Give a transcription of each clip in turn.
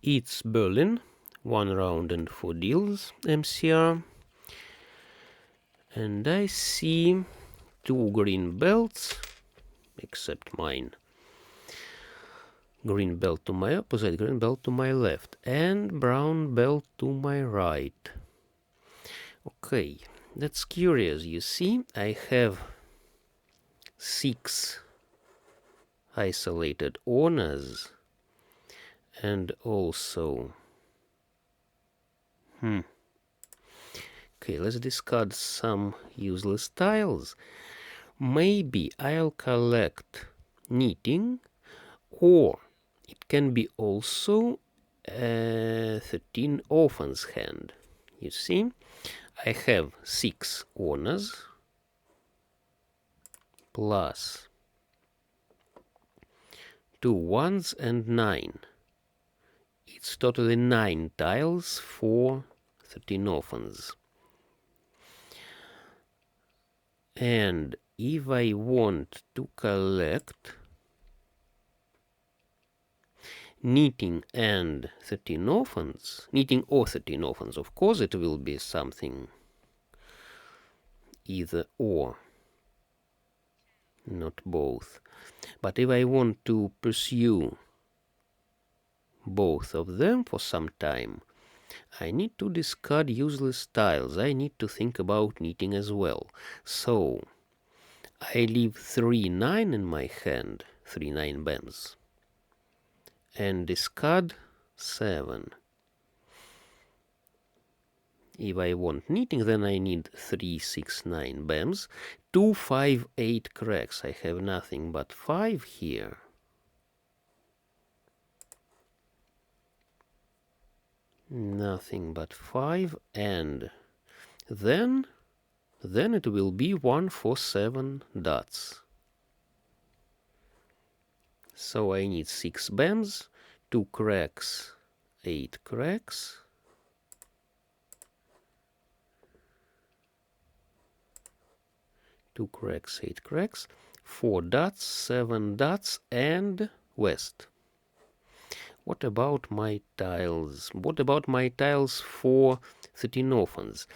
It's Berlin, 1 round and 4 deals, MCR. And I see 2 green belts, except mine. Green belt to my opposite, green belt to my left, and brown belt to my right. Okay, that's curious. You see, I have 6 isolated owners, and also okay, let's discard some useless tiles. Maybe I'll collect knitting, or it can be also a 13 orphans hand. You see, I have 6 owners plus 2 1s and 9. It's totally 9 tiles for 13 orphans. And if I want to collect knitting and 13 orphans, knitting or 13 orphans, of course it will be something either or, not both. But if I want to pursue both of them for some time, I need to discard useless tiles. I need to think about knitting as well. So I leave 3 9 in my hand, 3 9 BAMs, and discard 7. If I want knitting, then I need 3 6 9 BAMs, 2 5 8 cracks. I have nothing but 5 here. Nothing but 5, and then it will be 1 4 7 dots. So I need 6 BAMs, 2 cracks, 8 cracks, 2 cracks, 8 cracks, 4 dots, 7 dots, and west. What about my tiles? What about my tiles for 13 orphans?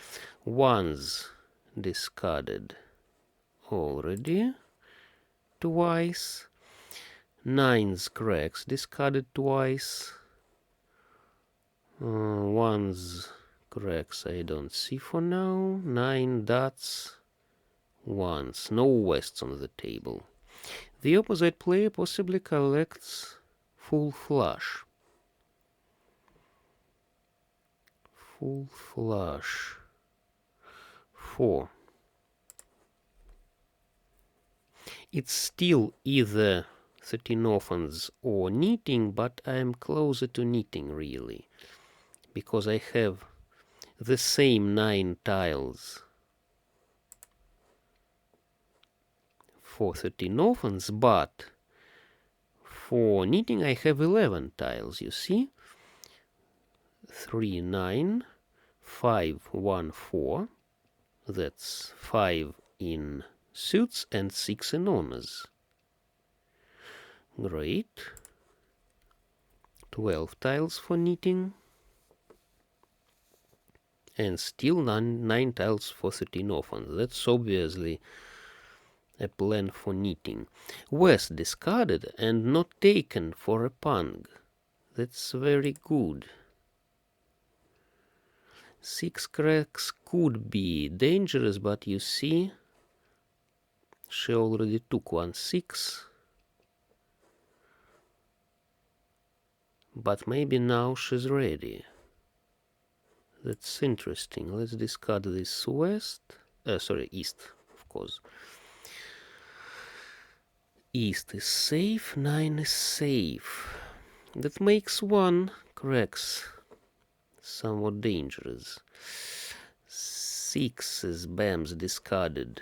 1s discarded already twice. 9s cracks discarded twice. 1s cracks I don't see for now. 9 dots. 1s. No wests on the table. The opposite player possibly collects full flush. Full flush. 4. It's still either 13 orphans or knitting, but I'm closer to knitting really, because I have the same 9 tiles for 13 orphans, but for knitting I have 11 tiles, you see. 3 9 5 1 4, that's 5 in suits and 6 in honors. Great. 12 tiles for knitting, and still 9 tiles for 13 orphans. That's obviously a plan for knitting. West discarded and not taken for a pung. That's very good. 6 cracks could be dangerous, but you see, she already took 1 6. But maybe now she's ready. That's interesting. Let's discard this west. East, of course. East is safe, 9 is safe. That makes 1 cracks somewhat dangerous. 6 is BAMs discarded,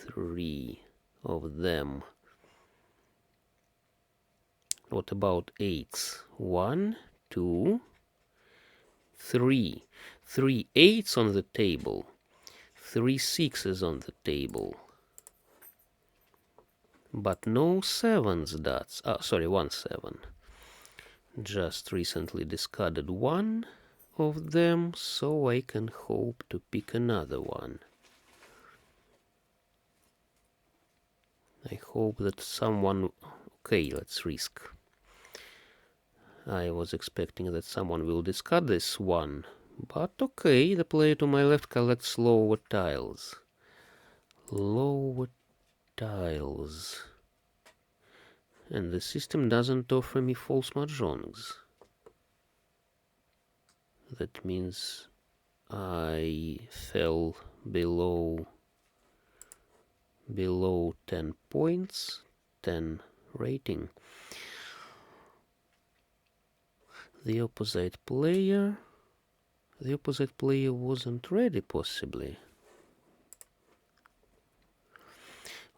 3 of them. What about 8s? 1, 2, 3. 3 8s on the table. 3 6s on the table. But no 7s dots. 1 7. just recently discarded one of them, so I can hope to pick another one. I hope that someone... Okay, let's risk. I was expecting that someone will discard this one, but okay, the player to my left collects lower tiles. Lower tiles. And the system doesn't offer me false mahjongs. That means I fell below 10 points, 10 rating. The opposite player wasn't ready, possibly.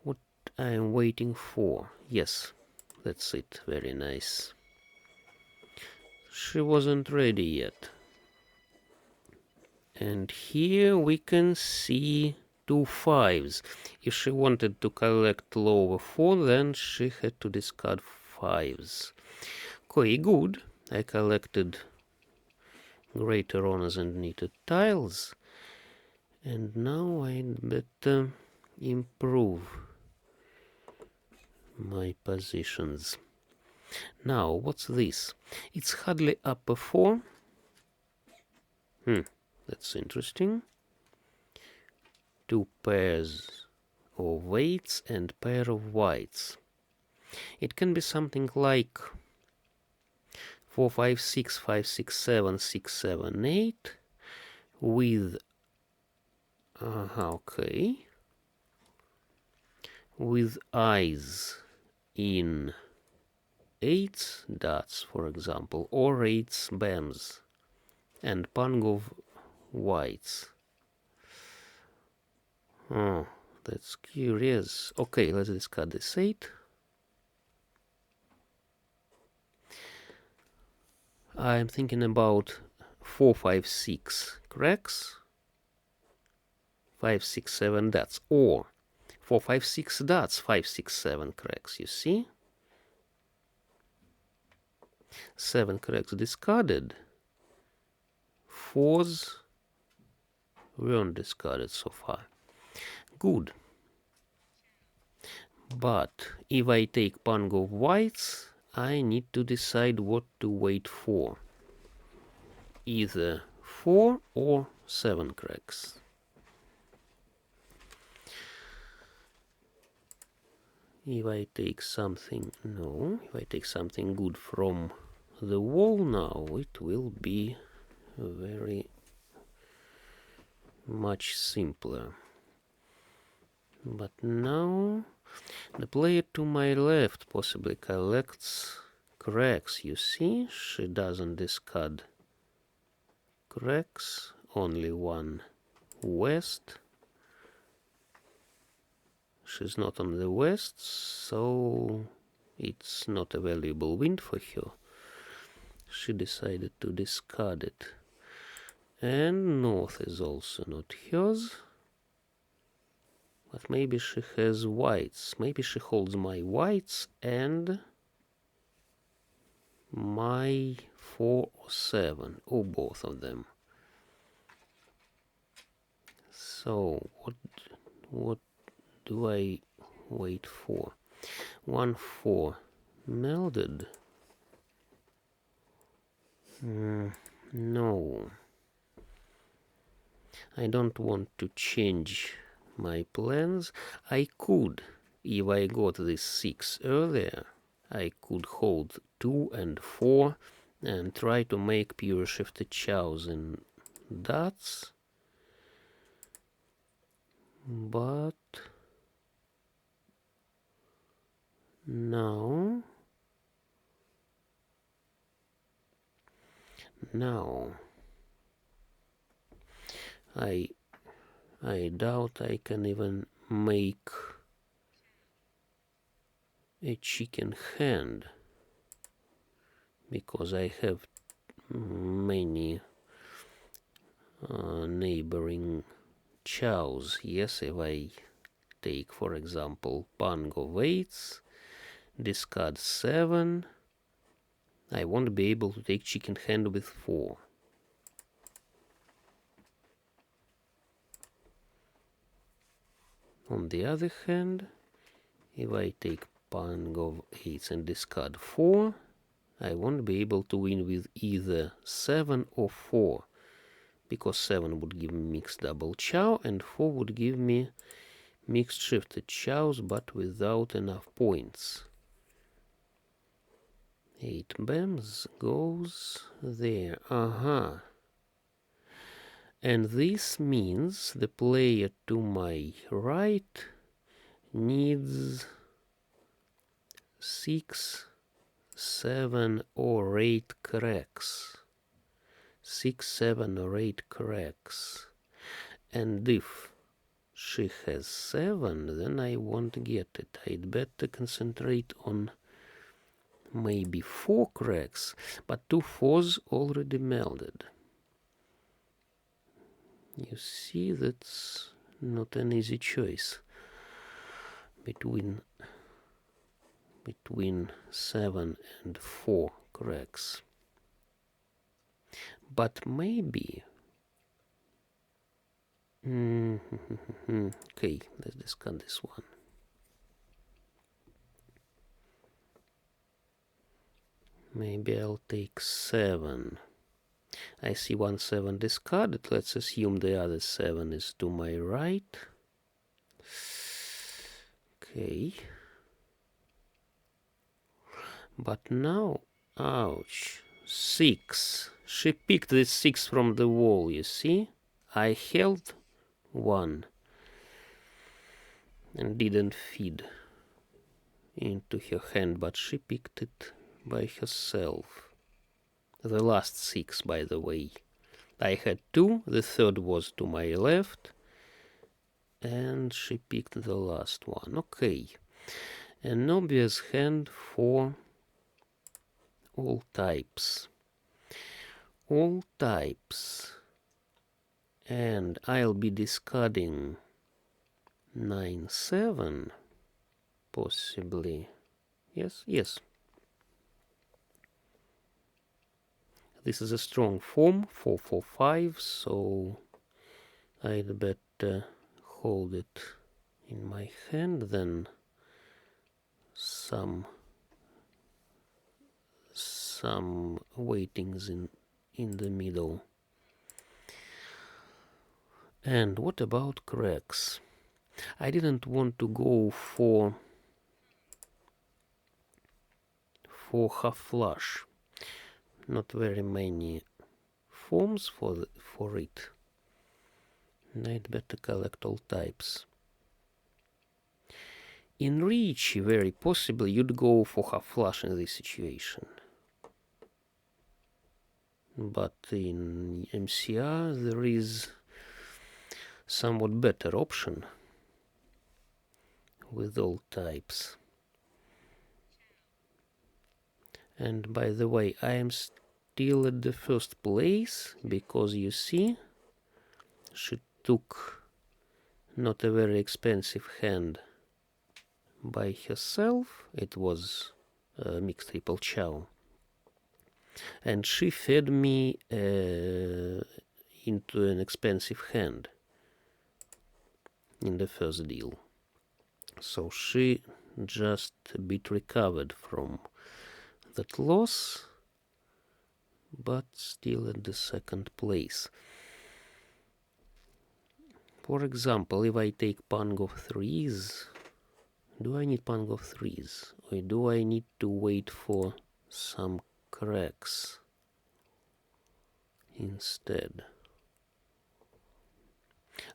What I am waiting for? Yes, that's it. Very nice. She wasn't ready yet. And here we can see 2 5s. If she wanted to collect lower 4, then she had to discard 5s. Okay, good. I collected greater honors and needed tiles. And now I'd better improve my positions. Now, what's this? It's hardly upper 4. That's interesting. 2 pairs of weights and pair of whites. It can be something like 4 5 6 5 6 7 6 7 8 with okay, with eyes in 8s dots, for example, or 8s bams and pung of whites. Oh, that's curious. Okay, let's discard this 8. I'm thinking about 4 5 6 cracks, 5 6 7 dots, or 4 5 6 dots, 5 6 7 cracks. You see, 7 cracks discarded, 4s weren't discarded so far. Good. But if I take pung of whites, I need to decide what to wait for. Either 4 or 7 cracks. If I take something good from the wall now, it will be very much simpler. But now the player to my left possibly collects cracks. You see, she doesn't discard cracks, only one west. She's not on the west, so it's not a valuable win for her. She decided to discard it. And north is also not hers. But maybe she has whites. Maybe she holds my whites and my 4 or 7, or both of them. So what do I wait for? 1 4 melded. No. I don't want to change my plans. I could, if I got this 6 earlier, I could hold 2 and 4 and try to make pure shifted chows in dots. But now I doubt I can even make a chicken hand, because I have many neighboring chows. Yes, if I take, for example, pung of 8s, discard 7, I won't be able to take chicken hand with 4. On the other hand, if I take pawn of 8s and discard 4, I won't be able to win with either 7 or 4, because 7 would give me mixed double chow and 4 would give me mixed shifted chows but without enough points. 8 bams goes there. And this means the player to my right needs 6, 7 or 8 cracks. 6, 7 or 8 cracks. And if she has 7, then I won't get it. I'd better concentrate on maybe 4 cracks, but 2 4s already melded. You see, that's not an easy choice between 7 and 4 cracks. But maybe okay, let's discard this one. Maybe I'll take 7. I see 1 7 discarded. Let's assume the other 7 is to my right. Okay. But now, ouch, 6. She picked this 6 from the wall, you see? I held 1 and didn't feed into her hand, but she picked it by herself. The last 6, by the way. I had 2, the third was to my left, and she picked the last one. Okay. An obvious hand for all types. All types. And I'll be discarding 9 7, possibly. Yes. This is a strong form, 4 4 5, so I'd better hold it in my hand than some waitings in the middle. And what about cracks? I didn't want to go for half flush. Not very many forms for it. I'd better collect all types. In Ricci, very possibly, you'd go for half flush in this situation. But in MCR, there is somewhat better option with all types. And by the way, I am still at the first place, because you see, she took not a very expensive hand by herself. It was mixed triple chow. And she fed me into an expensive hand in the first deal. So she just a bit recovered from that loss, but still at the second place. For example, if I take pawn of 3s, do I need pawn of 3s? Or do I need to wait for some cracks instead?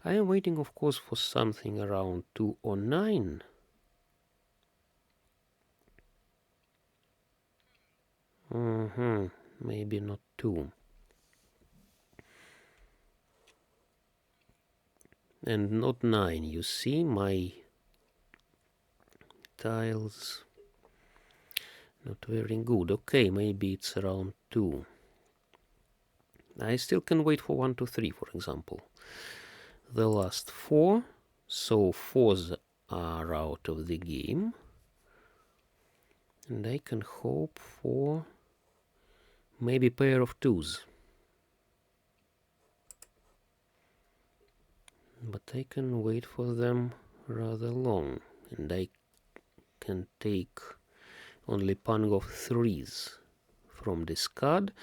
I am waiting, of course, for something around 2 or 9. Maybe not 2. And not 9. You see, my tiles not very good. Okay, maybe it's around 2. I still can wait for 1 2 3, for example. The last 4, so 4s are out of the game, and I can hope for Maybe pair of twos. But I can wait for them rather long, and I can take only pawn of threes from this card,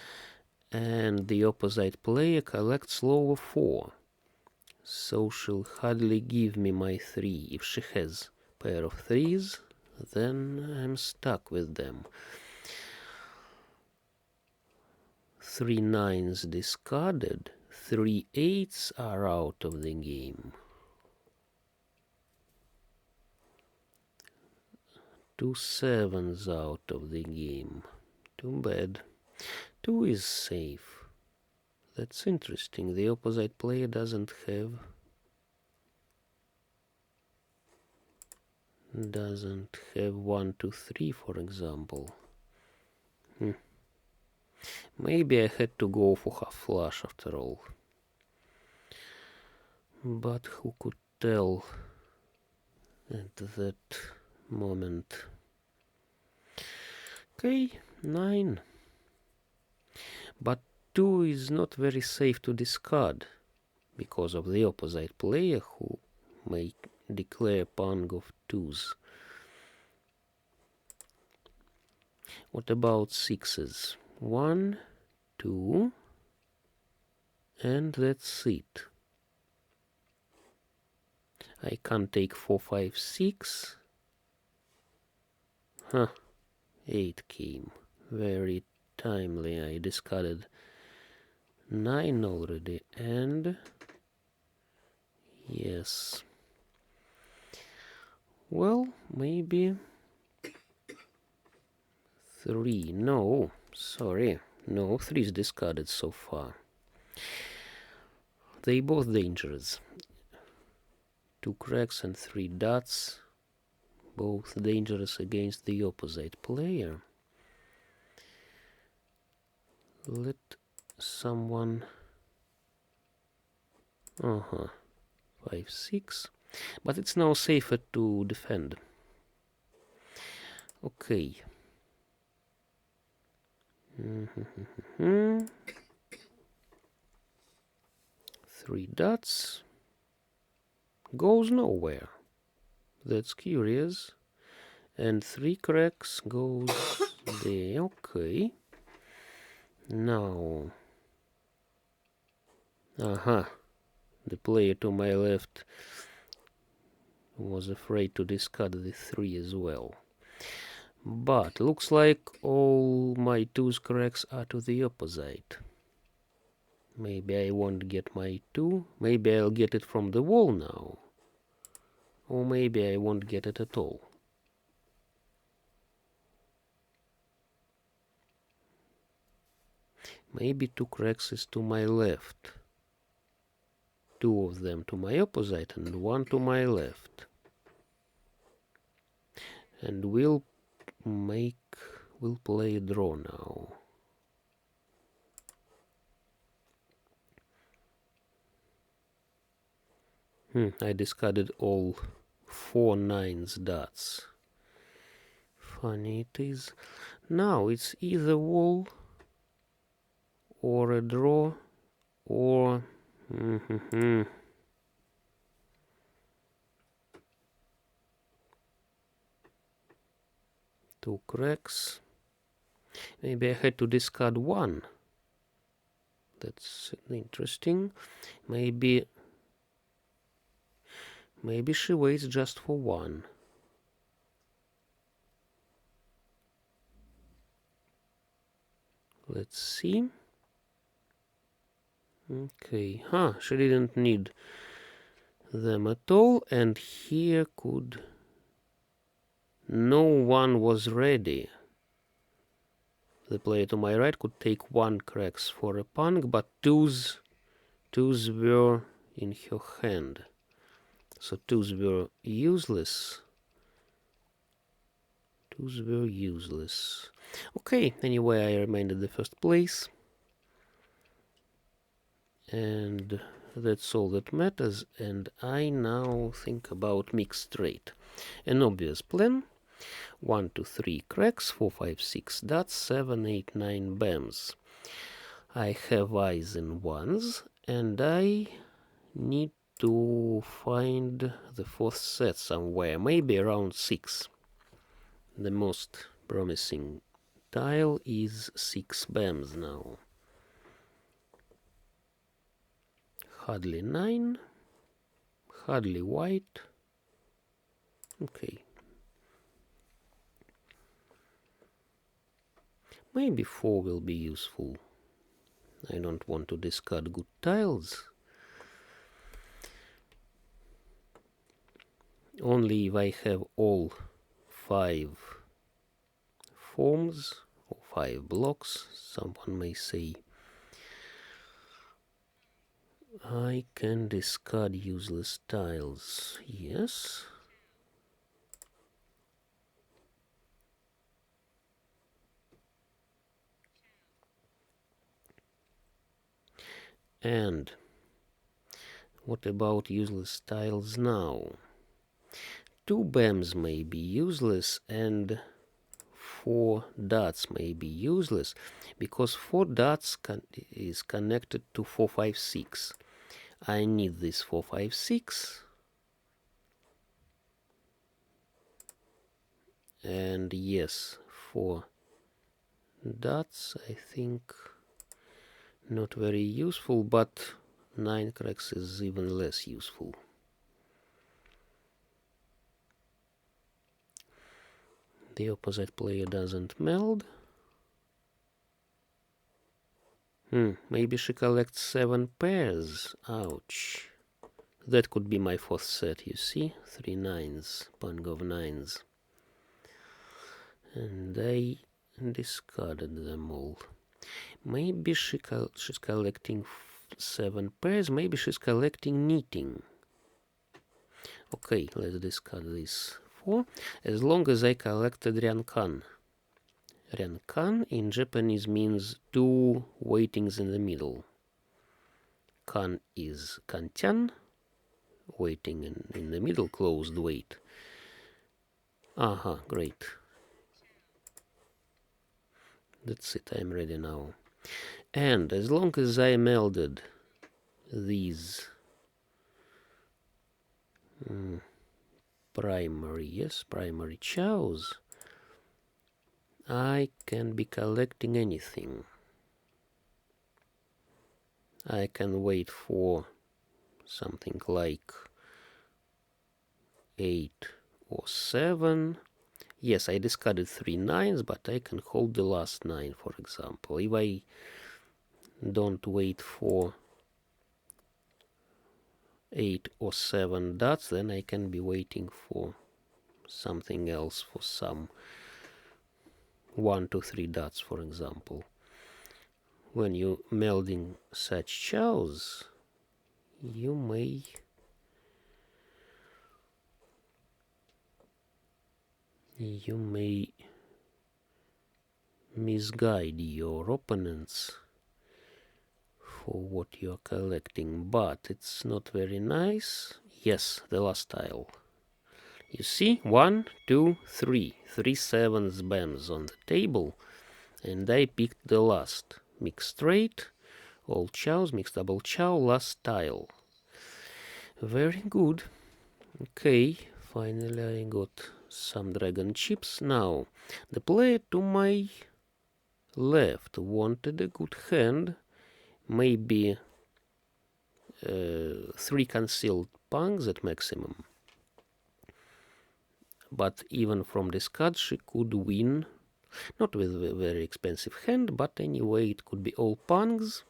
and the opposite player collects lower 4. So she'll hardly give me my 3. If she has pair of threes, then I'm stuck with them. 3 nines discarded, 3 eights are out of the game. 2 sevens out of the game. Too bad. 2 is safe. That's interesting. The opposite player doesn't have 1, 2, 3, for example. Maybe I had to go for half flush after all. But who could tell at that moment? Okay, 9. But 2 is not very safe to discard because of the opposite player who may declare pawn of twos. What about sixes? 1, 2, and that's it. I can't take 4, 5, 6. 8 came. Very timely. I discarded 9 already, and yes. Well, maybe 3. No, sorry. No, 3 is discarded so far. They both dangerous. 2 cracks and 3 dots. Both dangerous against the opposite player. Let someone... 5, 6. But it's now safer to defend. Okay. 3 dots. Goes nowhere. That's curious. And 3 cracks goes there. Okay. Now. The player to my left was afraid to discard the 3 as well. But looks like all my 2's cracks are to the opposite. Maybe I won't get my 2. Maybe I'll get it from the wall now. Or maybe I won't get it at all. Maybe 2 cracks is to my left. 2 of them to my opposite and 1 to my left. And we'll play a draw now. I discarded all 4 nines dots. Funny it is. Now it's either wall or a draw or 2 cracks. Maybe I had to discard 1. That's interesting. Maybe she waits just for 1. Let's see. Okay, she didn't need them at all, and here no one was ready. The player to my right could take 1 cracks for a pawn, but twos were in her hand. So twos were useless. Okay, anyway, I remained in the first place. And that's all that matters. And I now think about mixed straight. An obvious plan. 1, 2, 3 cracks, 4, 5, 6 dots, 7, 8, 9 bams. I have eyes and ones, and I need to find the fourth set somewhere, maybe around 6. The most promising tile is 6 bams now. Hardly 9, hardly white. Okay. Maybe 4 will be useful. I don't want to discard good tiles. Only if I have all 5 forms or 5 blocks, someone may say, I can discard useless tiles. Yes. And what about useless tiles now? 2 bams may be useless and 4 dots may be useless, because 4 dots is connected to 4, 5, 6. I need this 4, 5, 6. And yes, 4 dots, I think, not very useful, but 9 cracks is even less useful. The opposite player doesn't meld. Maybe she collects 7 pairs. Ouch. That could be my 4th set, you see? 3 nines, pung of 9s. And I discarded them all. Maybe she's collecting 7 pairs. Maybe she's collecting knitting. Okay, let's discard this 4. As long as I collected Ryankan. Ryankan in Japanese means 2 waitings in the middle. Kan is kantian, waiting in the middle, closed wait. Aha, great. That's it, I'm ready now. And as long as I melded these primary chows, I can be collecting anything. I can wait for something like 8 or 7. Yes, I discarded 3 nines, but I can hold the last 9, for example. If I don't wait for 8 or 7 dots, then I can be waiting for something else, for some 1 to 3 dots, for example. When you're melding such chows, you may misguide your opponents for what you're collecting, but it's not very nice. Yes, the last tile. You see, 1, 2, 3. 3 sevens bams on the table, and I picked the last. Mixed straight, all chows, mixed double chow, last tile. Very good. Okay, finally I got some dragon chips. Now, the player to my left wanted a good hand, maybe 3 concealed punks at maximum. But even from discard she could win, not with a very expensive hand, but anyway it could be all punks,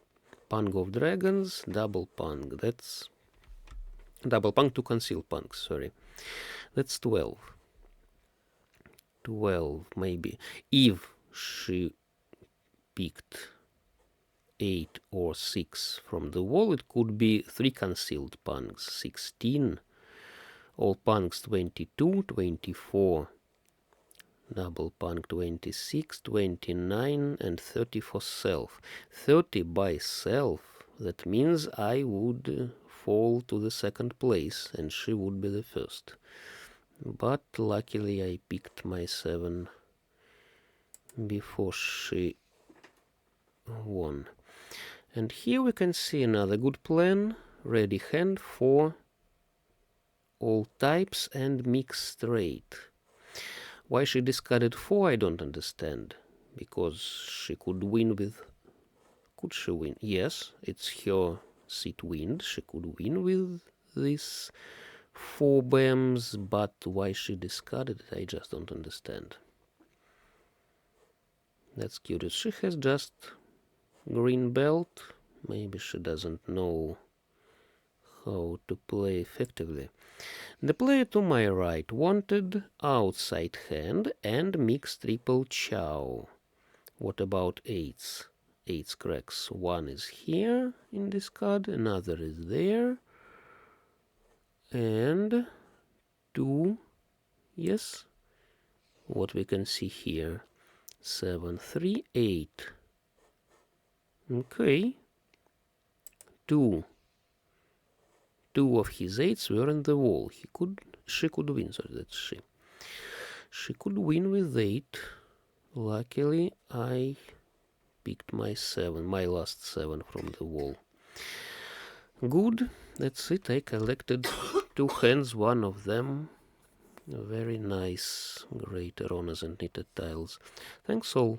pung of dragons, double pung. That's double pung, 2 concealed punks, sorry. That's 12. 12 maybe. If she picked 8 or 6 from the wall, it could be 3 concealed punks, 16, all punks 22, 24, double punk 26, 29, and 30 for self. 30 by self, that means I would fall to the second place and she would be the first. But luckily I picked my 7 before she won. And here we can see another good plan. Ready hand for all types and mixed straight. Why she discarded 4 I don't understand. Because she could win with... Could she win? Yes, it's her seat wind. She could win with this 4 bams, but why she discarded it I just don't understand. That's curious. She has just green belt. Maybe she doesn't know how to play effectively. The player to my right wanted outside hand and mixed triple chow. What about 8s? 8s cracks. 1 is here in this card, another is there, and 2, yes, what we can see here, 7, 3, 8. Okay, 2 of his 8s were in the wall. She could win, so that's she. She could win with 8. Luckily, I picked my 7, my last 7 from the wall. Good, that's it. I collected 2 hands, one of them very nice greater honors and knitted tiles. Thanks all.